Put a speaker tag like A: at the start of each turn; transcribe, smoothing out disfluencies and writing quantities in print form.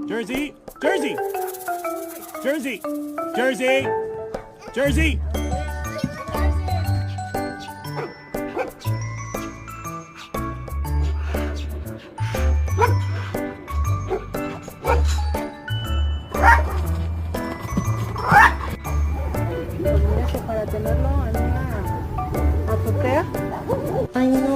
A: Jersey, Jersey, Jersey, Jersey, Jersey.
B: Para tenerlo en una azotea. Ay, no.